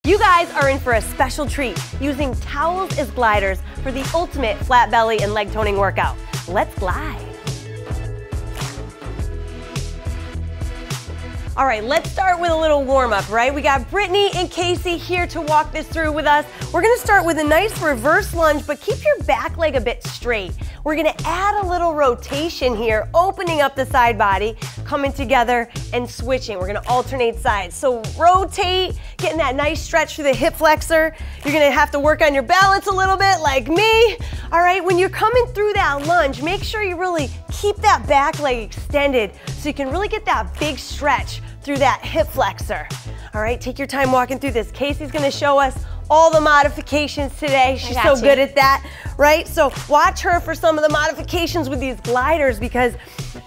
You guys are in for a special treat, using towels as gliders for the ultimate flat belly and leg toning workout. Let's glide. All right, let's start with a little warm up, right? We got Brittany and Casey here to walk this through with us. We're gonna start with a nice reverse lunge, but keep your back leg a bit straight. We're gonna add a little rotation here, opening up the side body, coming together and switching. We're gonna alternate sides. So rotate, getting that nice stretch through the hip flexor. You're gonna have to work on your balance a little bit like me. All right, when you're coming through that lunge, make sure you really keep that back leg extended so you can really get that big stretch through that hip flexor. All right, take your time walking through this. Casey's gonna show us all the modifications today. She's so good at that, right? So watch her for some of the modifications with these gliders because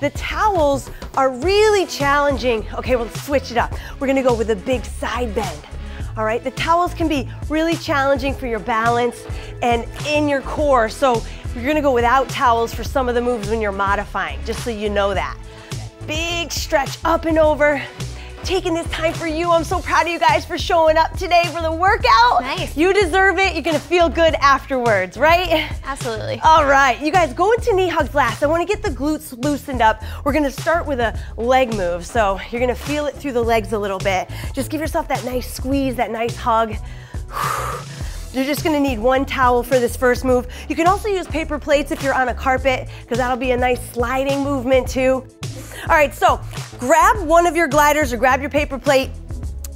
the towels are really challenging. Okay, well, let's switch it up. We're gonna go with a big side bend. All right, the towels can be really challenging for your balance and in your core. So you're gonna go without towels for some of the moves when you're modifying, just so you know that. Big stretch up and over. Taking this time for you. I'm so proud of you guys for showing up today for the workout. Nice. You deserve it. You're gonna feel good afterwards, right? Absolutely. All right, you guys go into knee hugs last. I wanna get the glutes loosened up. We're gonna start with a leg move. So you're gonna feel it through the legs a little bit. Just give yourself that nice squeeze, that nice hug. You're just gonna need one towel for this first move. You can also use paper plates if you're on a carpet, because that'll be a nice sliding movement too. All right, so grab one of your gliders or grab your paper plate.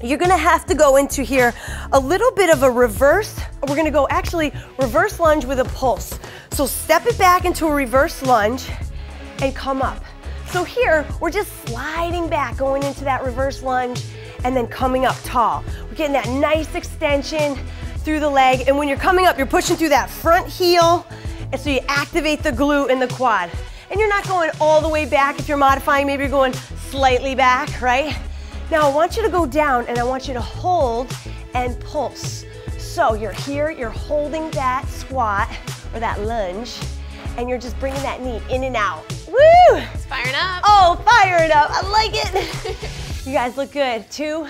You're gonna have to go into here a little bit of a reverse. We're gonna go actually reverse lunge with a pulse. So step it back into a reverse lunge and come up. So here, we're just sliding back, going into that reverse lunge and then coming up tall. We're getting that nice extension through the leg, and when you're coming up, you're pushing through that front heel, and so you activate the glute and the quad. And you're not going all the way back if you're modifying, maybe you're going slightly back, right? Now I want you to go down and I want you to hold and pulse. So you're here, you're holding that squat or that lunge, and you're just bringing that knee in and out. Woo! It's firing up. Oh, firing up, I like it. You guys look good. 2,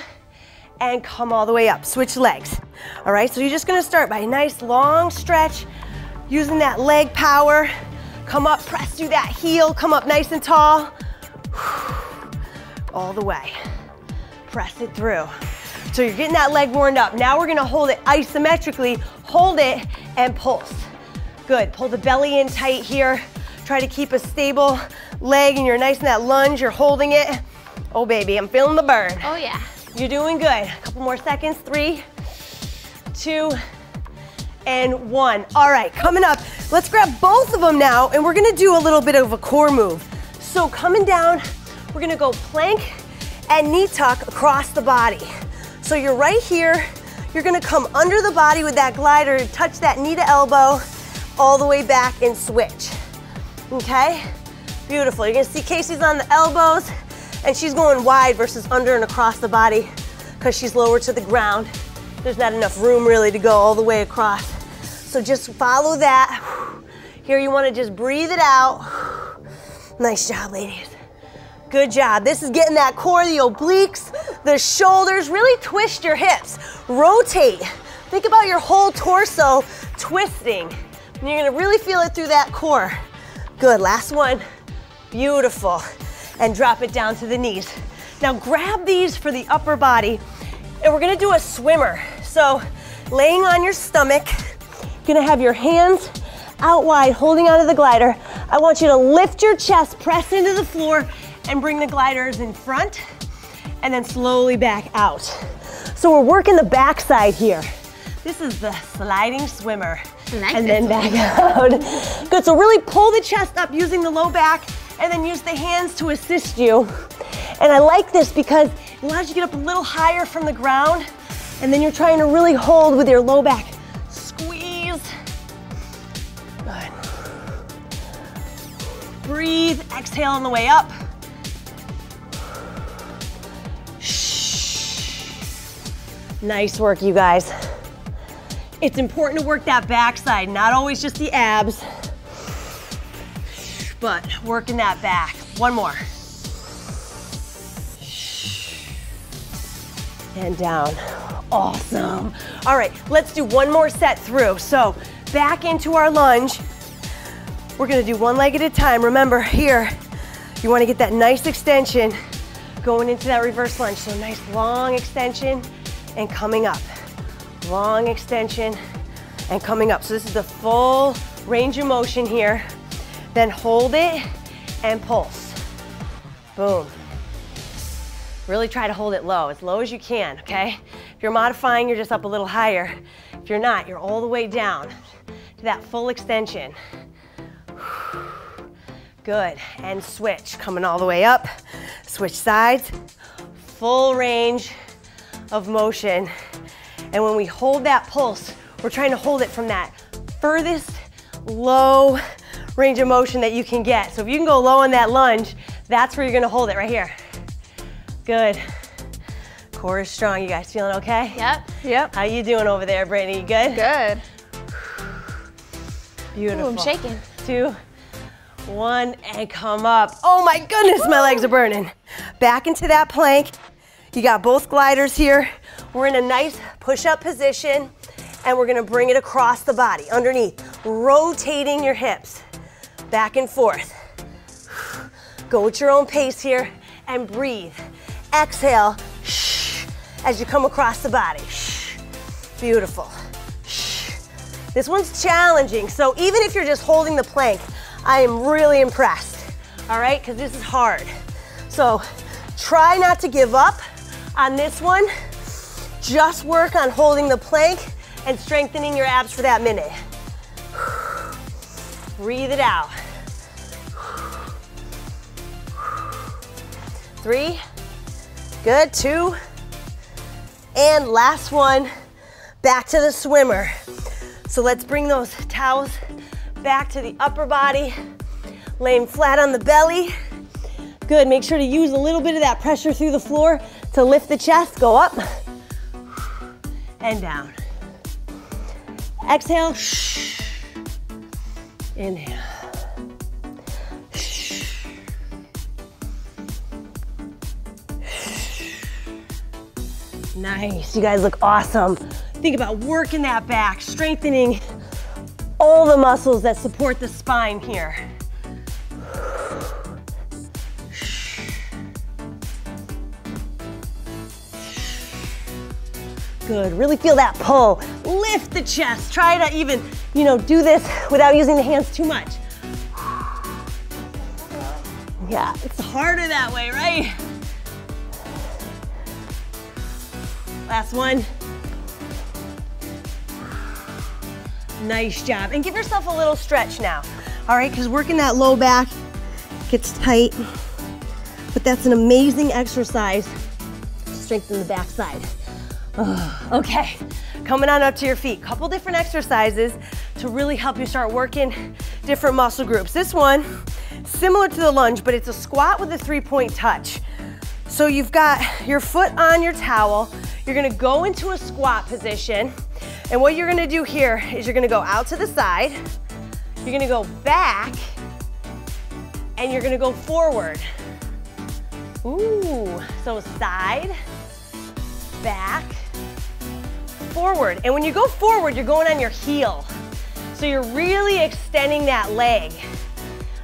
and come all the way up. Switch legs. All right, so you're just gonna start by a nice long stretch, using that leg power. Come up, press through that heel, come up nice and tall. All the way. Press it through. So you're getting that leg warmed up. Now we're gonna hold it isometrically, hold it and pulse. Good, pull the belly in tight here. Try to keep a stable leg and you're nice in that lunge, you're holding it. Oh baby, I'm feeling the burn. Oh yeah. You're doing good. A couple more seconds. 3, 2, and 1. All right, coming up, let's grab both of them now, and we're gonna do a little bit of a core move. So coming down, we're gonna go plank and knee tuck across the body. So you're right here, you're gonna come under the body with that glider, touch that knee to elbow, all the way back and switch. Okay? Beautiful. You're gonna see Casey's on the elbows, and she's going wide versus under and across the body because she's lower to the ground. There's not enough room really to go all the way across. So just follow that. Here you want to just breathe it out. Nice job, ladies. Good job. This is getting that core, the obliques, the shoulders. Really twist your hips. Rotate. Think about your whole torso twisting. And you're gonna really feel it through that core. Good, last one. Beautiful. And drop it down to the knees. Now grab these for the upper body, and we're gonna do a swimmer. So laying on your stomach, you're gonna have your hands out wide, holding onto the glider. I want you to lift your chest, press into the floor, and bring the gliders in front, and then slowly back out. So we're working the backside here. This is the sliding swimmer. Nice. And then back out. Good, so really pull the chest up using the low back, and then use the hands to assist you. And I like this because it allows you to get up a little higher from the ground, and then you're trying to really hold with your low back. Squeeze. Good. Breathe, exhale on the way up. Shh. Nice work, you guys. It's important to work that backside, not always just the abs, but working that back. One more. and down. Awesome. All right, let's do one more set through. So back into our lunge. We're gonna do one leg at a time. Remember here, you wanna get that nice extension going into that reverse lunge. So nice long extension and coming up. Long extension and coming up. So this is the full range of motion here. Then hold it and pulse. Boom. Really try to hold it low as you can, okay? If you're modifying, you're just up a little higher. If you're not, you're all the way down to that full extension. Good, and switch, coming all the way up. Switch sides, full range of motion. And when we hold that pulse, we're trying to hold it from that furthest low range of motion that you can get. So if you can go low on that lunge, that's where you're gonna hold it, right here. Good. Core is strong. You guys feeling okay? Yep. How you doing over there, Brittany? You good? Good. Beautiful. Ooh, I'm shaking. 2, 1, and come up. Oh my goodness, my legs are burning. Back into that plank. You got both gliders here. We're in a nice push-up position, and we're gonna bring it across the body, underneath, rotating your hips, back and forth. Go at your own pace here, and breathe. Exhale, shh, as you come across the body. Shh. Beautiful. Shh. This one's challenging, so even if you're just holding the plank, I am really impressed, all right? Because this is hard. So try not to give up on this one. Just work on holding the plank and strengthening your abs for that minute. Breathe it out. 3, good, 2, and last one, back to the swimmer. So let's bring those towels back to the upper body, laying flat on the belly. Good, make sure to use a little bit of that pressure through the floor to lift the chest, go up and down. Exhale, inhale. Nice, you guys look awesome. Think about working that back, strengthening all the muscles that support the spine here. Good, really feel that pull. Lift the chest. Try to even, do this without using the hands too much. Yeah, it's harder that way, right? Last one. Nice job. And give yourself a little stretch now. All right, because working that low back gets tight. But that's an amazing exercise to strengthen the back side. Okay, coming on up to your feet. Couple different exercises to really help you start working different muscle groups. This one, similar to the lunge, but it's a squat with a 3-point touch. So you've got your foot on your towel. You're gonna go into a squat position. And what you're gonna do here is you're gonna go out to the side. You're gonna go back, and you're gonna go forward. Ooh, so side, back, forward. And when you go forward, you're going on your heel. So you're really extending that leg.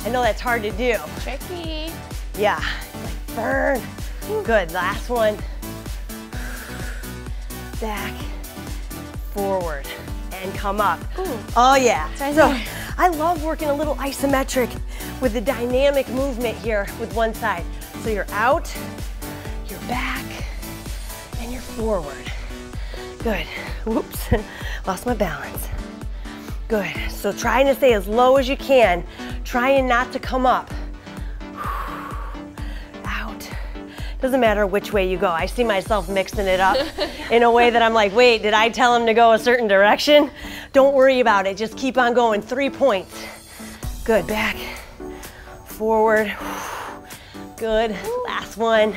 I know that's hard to do. Tricky. Yeah, like burn. Good, last one. Back, forward, and come up. Ooh. Oh yeah. Right so there. I love working a little isometric with the dynamic movement here with one side. So you're out, you're back, and you're forward. Good. Whoops, lost my balance. Good. So trying to stay as low as you can, trying not to come up. Out. Doesn't matter which way you go. I see myself mixing it up in a way that I'm like, wait, did I tell him to go a certain direction? Don't worry about it. Just keep on going. 3 points. Good. Back, forward. Good. Last one.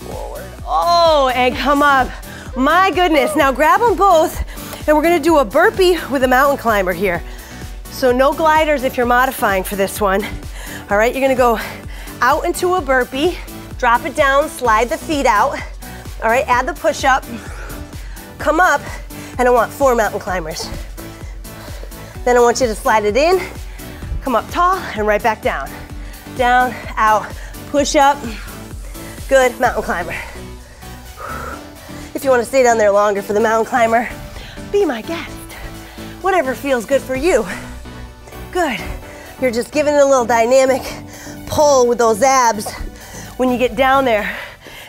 Forward. Oh, and come up. My goodness. Now grab them both, and we're gonna do a burpee with a mountain climber here. So no gliders if you're modifying for this one. All right, you're gonna go out into a burpee, Drop it down, slide the feet out. All right, add the push-up. Come up, and I want 4 mountain climbers. Then I want you to slide it in, come up tall, and right back down. Down, out, push up. Good, mountain climber. If you want to stay down there longer for the mountain climber, be my guest. Whatever feels good for you. Good. You're just giving it a little dynamic pull with those abs when you get down there.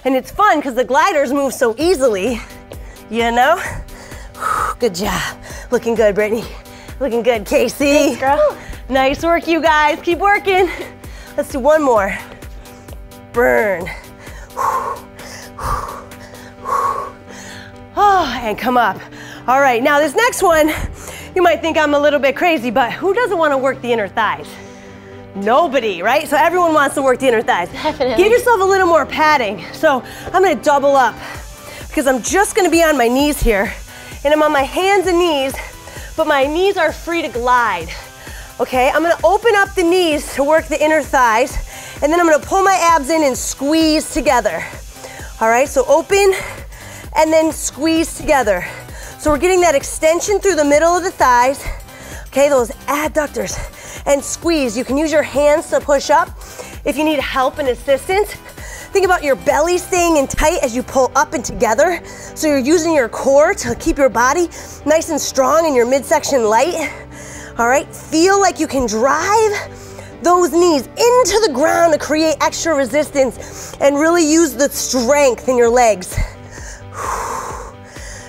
And it's fun because the gliders move so easily, you know? Good job. Looking good, Brittany. Looking good, KAYCEE. Thanks, girl. Nice work, you guys. Keep working. Let's do one more. Burn. Oh, and come up. All right, now this next one, you might think I'm a little bit crazy, but who doesn't want to work the inner thighs? Nobody, right? So everyone wants to work the inner thighs. Definitely. Give yourself a little more padding. So I'm gonna double up because I'm just gonna be on my knees here, and I'm on my hands and knees, but my knees are free to glide. Okay, I'm gonna open up the knees to work the inner thighs, and then I'm gonna pull my abs in and squeeze together. All right, so open and then squeeze together. So we're getting that extension through the middle of the thighs, okay, those adductors, and squeeze. You can use your hands to push up if you need help and assistance. Think about your belly staying in tight as you pull up and together. So you're using your core to keep your body nice and strong and your midsection light. All right, feel like you can drive those knees into the ground to create extra resistance and really use the strength in your legs.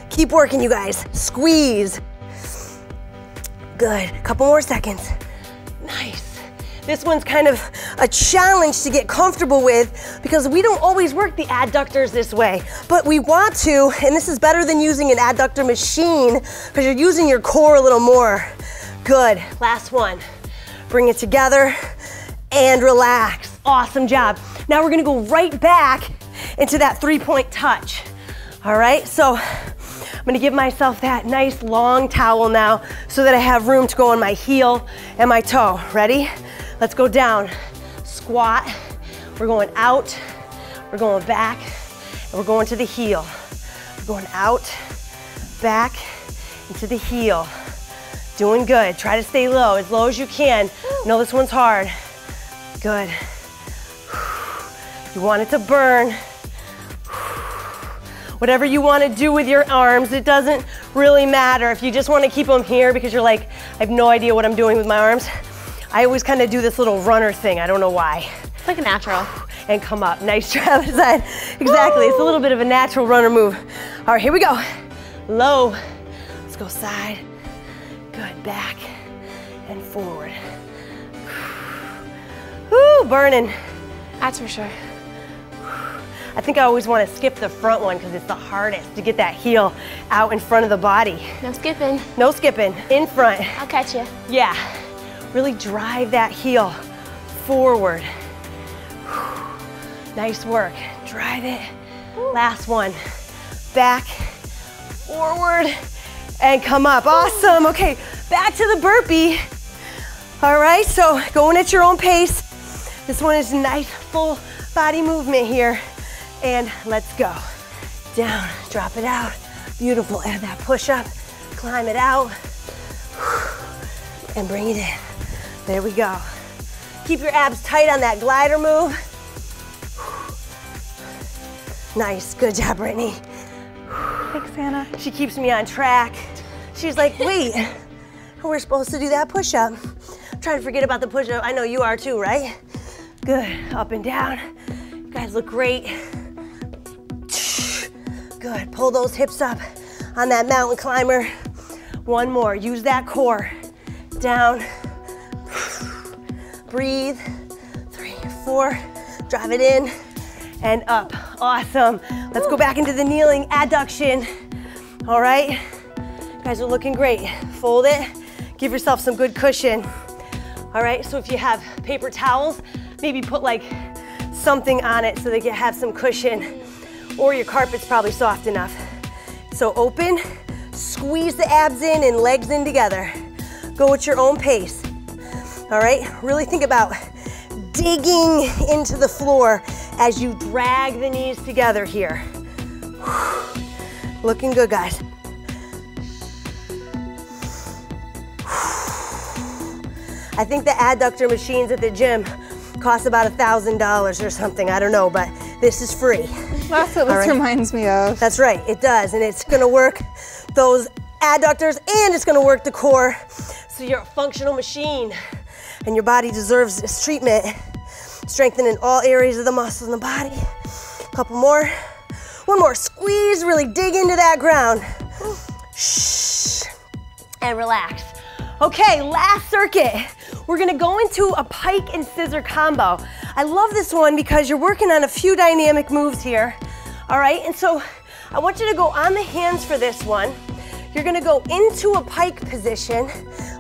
Keep working, you guys. Squeeze. Good, couple more seconds. Nice. This one's kind of a challenge to get comfortable with because we don't always work the adductors this way, but we want to, and this is better than using an adductor machine because you're using your core a little more. Good, last one. Bring it together and relax. Awesome job. Now we're gonna go right back into that 3-point touch. All right, so I'm gonna give myself that nice long towel now so that I have room to go on my heel and my toe. Ready? Let's go down. Squat. We're going out. We're going back. And we're going to the heel. We're going out, back, into the heel. Doing good. Try to stay low as you can. Know this one's hard. Good. You want it to burn. Whatever you want to do with your arms, it doesn't really matter. If you just want to keep them here because you're like, I have no idea what I'm doing with my arms, I always kind of do this little runner thing. I don't know why. It's like a natural. And come up. Nice try, other side. Exactly. It's a little bit of a natural runner move. All right, here we go. Low. Let's go side. Good. Back and forward. Woo, burning. That's for sure. I think I always want to skip the front one because it's the hardest to get that heel out in front of the body. No skipping. No skipping, in front. I'll catch you. Yeah, really drive that heel forward. Nice work, drive it. Last one, back, forward, and come up. Awesome, okay, back to the burpee. All right, so going at your own pace. This one is a nice full body movement here. And let's go. Down, drop it out. Beautiful, add that push up, climb it out, and bring it in. There we go. Keep your abs tight on that glider move. Nice, good job, Brittany. Thanks, Anna. She keeps me on track. She's like, wait, we're supposed to do that push up. I'm trying to forget about the push up. I know you are too, right? Good, up and down. You guys look great. Good, pull those hips up on that mountain climber. One more, use that core. Down, breathe, 3, 4, drive it in, and up. Awesome. Let's go back into the kneeling adduction. All right, you guys are looking great. Fold it, give yourself some good cushion. All right, so if you have paper towels, maybe put like something on it so they can have some cushion. Or your carpet's probably soft enough. So open, squeeze the abs in and legs in together. Go at your own pace. All right, really think about digging into the floor as you drag the knees together here. Looking good, guys. I think the adductor machines at the gym cost about $1,000 or something, I don't know, but this is free. That's what this reminds me of. That's right, it does, and it's gonna work those adductors and it's gonna work the core, so you're a functional machine, and your body deserves this treatment. Strengthening all areas of the muscles in the body. Couple more. One more, squeeze, really dig into that ground. Shh, and relax. Okay, last circuit. We're gonna go into a pike and scissor combo. I love this one because you're working on a few dynamic moves here. All right, and so I want you to go on the hands for this one. You're gonna go into a pike position,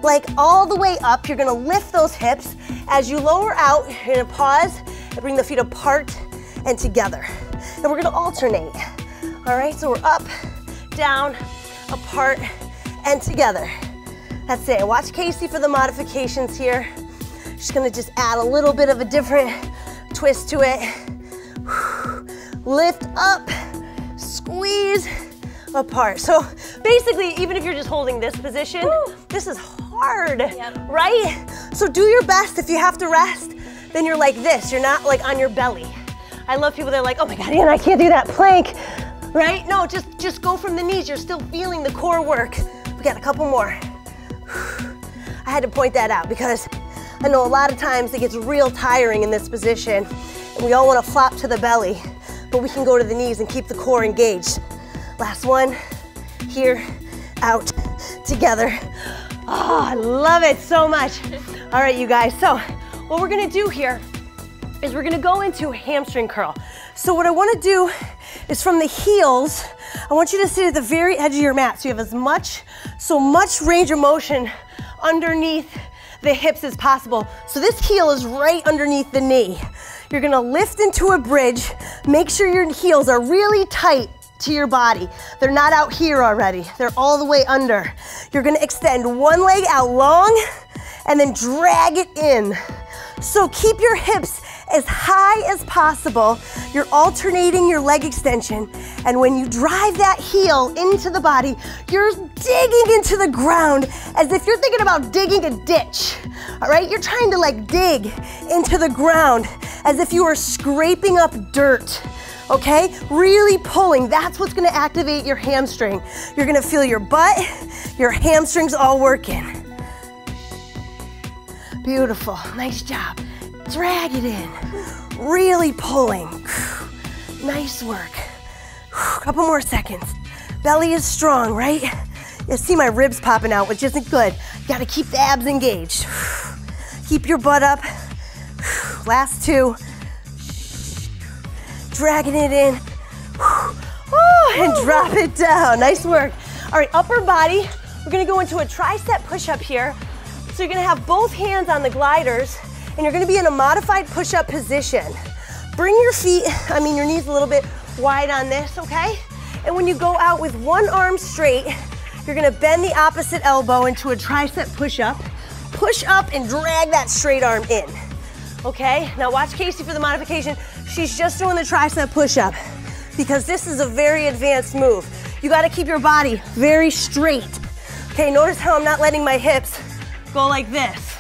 like all the way up. You're gonna lift those hips. As you lower out, you're gonna pause and bring the feet apart and together. And we're gonna alternate. All right, so we're up, down, apart, and together. That's it. Watch KAYCEE for the modifications here. Just gonna just add a little bit of a different twist to it. Lift up, squeeze, apart. So basically, even if you're just holding this position, this is hard, right? So do your best. If you have to rest, then you're like this. You're not like on your belly. I love people that are like, oh my God, Anna, I can't do that plank, right? No, just go from the knees. You're still feeling the core work. We got a couple more. I had to point that out because I know a lot of times it gets real tiring in this position and we all want to flop to the belly, but we can go to the knees and keep the core engaged. Last one, here, out, together. Oh, I love it so much. All right, you guys, so what we're gonna do here is we're gonna go into a hamstring curl. So what I wanna do is from the heels, I want you to sit at the very edge of your mat so you have as much range of motion underneath the hips as possible. So this heel is right underneath the knee. You're gonna lift into a bridge. Make sure your heels are really tight to your body. They're not out here already. They're all the way under. You're gonna extend one leg out long and then drag it in. So keep your hips as high as possible. You're alternating your leg extension, and when you drive that heel into the body, you're digging into the ground as if you're thinking about digging a ditch, all right? You're trying to like dig into the ground as if you were scraping up dirt, okay? Really pulling, that's what's gonna activate your hamstring. You're gonna feel your butt, your hamstrings all working. Beautiful, nice job. Drag it in, really pulling. Nice work. Couple more seconds. Belly is strong, right? You see my ribs popping out, which isn't good. Gotta keep the abs engaged. Keep your butt up. Last two. Dragging it in. And drop it down. Nice work. All right, upper body. We're gonna go into a tricep push-up here. So you're gonna have both hands on the gliders, and you're gonna be in a modified push-up position. Bring your feet, your knees a little bit wide on this, okay? And when you go out with one arm straight, you're gonna bend the opposite elbow into a tricep push-up. Push up and drag that straight arm in, okay? Now watch KAYCEE for the modification. She's just doing the tricep push-up because this is a very advanced move. You gotta keep your body very straight. Okay, notice how I'm not letting my hips go like this,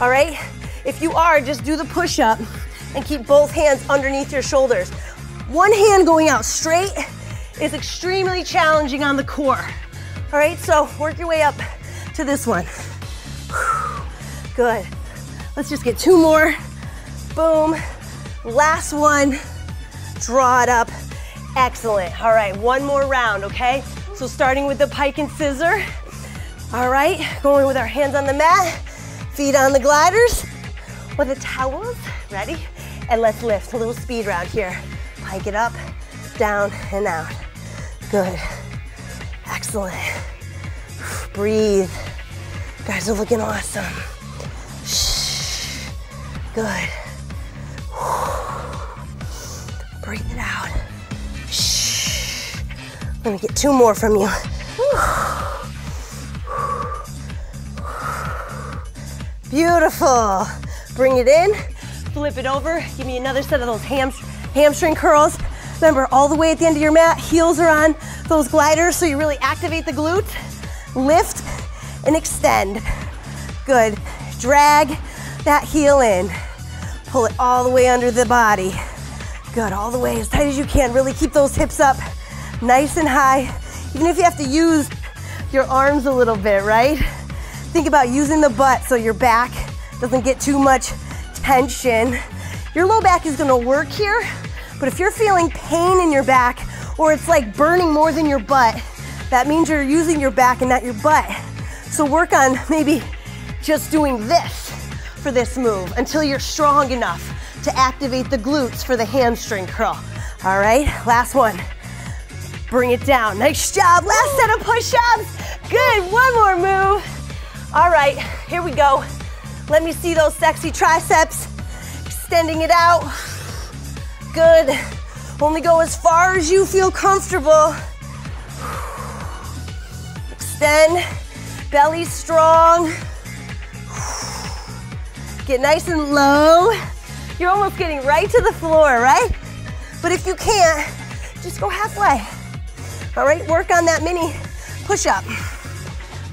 all right? If you are, just do the push-up and keep both hands underneath your shoulders. One hand going out straight is extremely challenging on the core. All right, so work your way up to this one. Good. Let's just get two more. Boom. Last one. Draw it up. Excellent. All right, one more round, okay? So starting with the pike and scissor. All right, going with our hands on the mat, feet on the gliders, with the towels. Ready? And let's lift. A little speed round here. Pike it up, down, and out. Good. Excellent. Breathe. You guys are looking awesome. Shh. Good. Breathe it out. Shh. Let me get two more from you. Beautiful. Bring it in, flip it over. Give me another set of those Hamstring curls. Remember, all the way at the end of your mat, heels are on those gliders, so you really activate the glutes. Lift and extend. Good. Drag that heel in. Pull it all the way under the body. Good, all the way as tight as you can. Really keep those hips up nice and high. Even if you have to use your arms a little bit, right? Think about using the butt so your back doesn't get too much tension. Your low back is gonna work here, but if you're feeling pain in your back or it's like burning more than your butt, that means you're using your back and not your butt. So work on maybe just doing this for this move until you're strong enough to activate the glutes for the hamstring curl. All right, last one. Bring it down. Nice job. Last set of push-ups. Good. One more move. All right, here we go. Let me see those sexy triceps. Extending it out. Good. Only go as far as you feel comfortable. Extend. Belly strong. Get nice and low. You're almost getting right to the floor, right? But if you can't, just go halfway. All right, work on that mini push-up.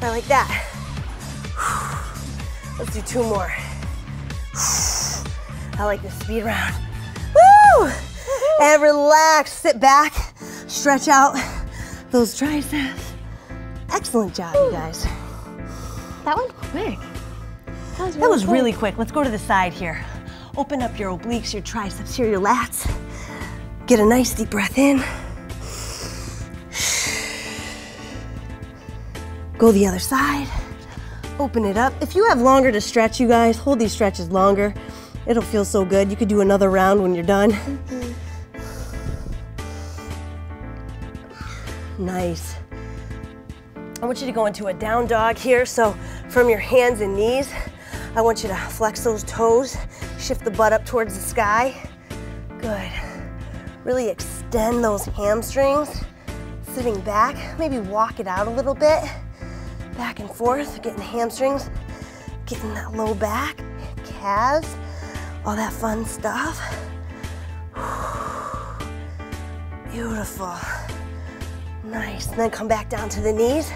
I like that. Let's do 2 more. I like this speed round. Woo! And relax, sit back, stretch out those triceps. Excellent job, you guys. That went quick. That was really quick. Let's go to the side here. Open up your obliques, your triceps here, your lats. Get a nice deep breath in. Go the other side. Open it up. If you have longer to stretch, you guys, hold these stretches longer. It'll feel so good. You could do another round when you're done. Nice. I want you to go into a down dog here. So from your hands and knees, I want you to flex those toes, shift the butt up towards the sky. Good. Really extend those hamstrings. Sitting back, maybe walk it out a little bit. Back and forth, getting the hamstrings, getting that low back, calves, all that fun stuff. Beautiful. Nice. And then come back down to the knees.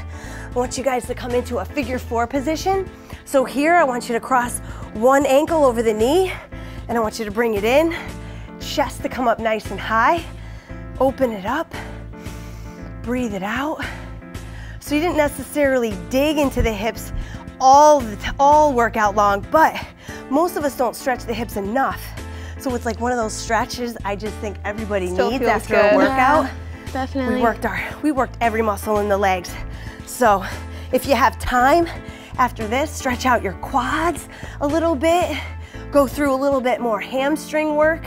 I want you guys to come into a figure 4 position. So here, I want you to cross one ankle over the knee, and I want you to bring it in. Chest to come up nice and high. Open it up. Breathe it out. So you didn't necessarily dig into the hips all workout long, but most of us don't stretch the hips enough. So it's like one of those stretches I just think everybody needs after a workout. Yeah, definitely. We worked every muscle in the legs. So if you have time after this, stretch out your quads a little bit, go through a little bit more hamstring work,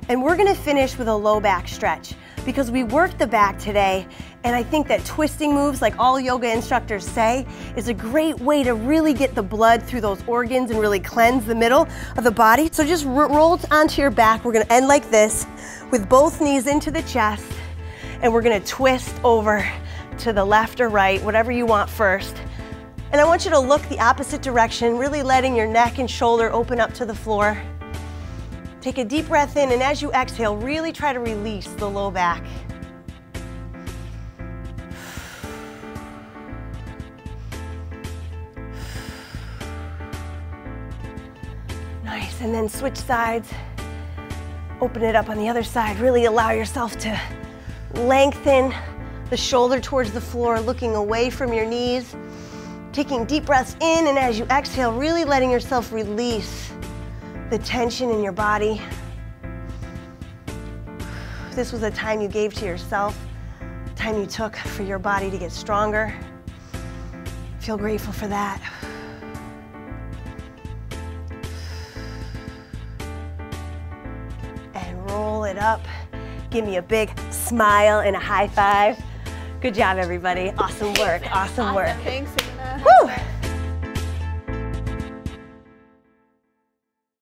and we're gonna finish with a low back stretch because we worked the back today. And I think that twisting moves, like all yoga instructors say, is a great way to really get the blood through those organs and really cleanse the middle of the body. So just roll onto your back. We're gonna end like this with both knees into the chest, and we're gonna twist over to the left or right, whatever you want first. And I want you to look the opposite direction, really letting your neck and shoulder open up to the floor. Take a deep breath in, and as you exhale, really try to release the low back. Nice, and then switch sides. Open it up on the other side. Really allow yourself to lengthen the shoulder towards the floor, looking away from your knees. Taking deep breaths in, and as you exhale, really letting yourself release the tension in your body. This was a time you gave to yourself, time you took for your body to get stronger. Feel grateful for that. And roll it up. Give me a big smile and a high five. Good job, everybody. Awesome work, awesome work. Thanks, Anna. Woo!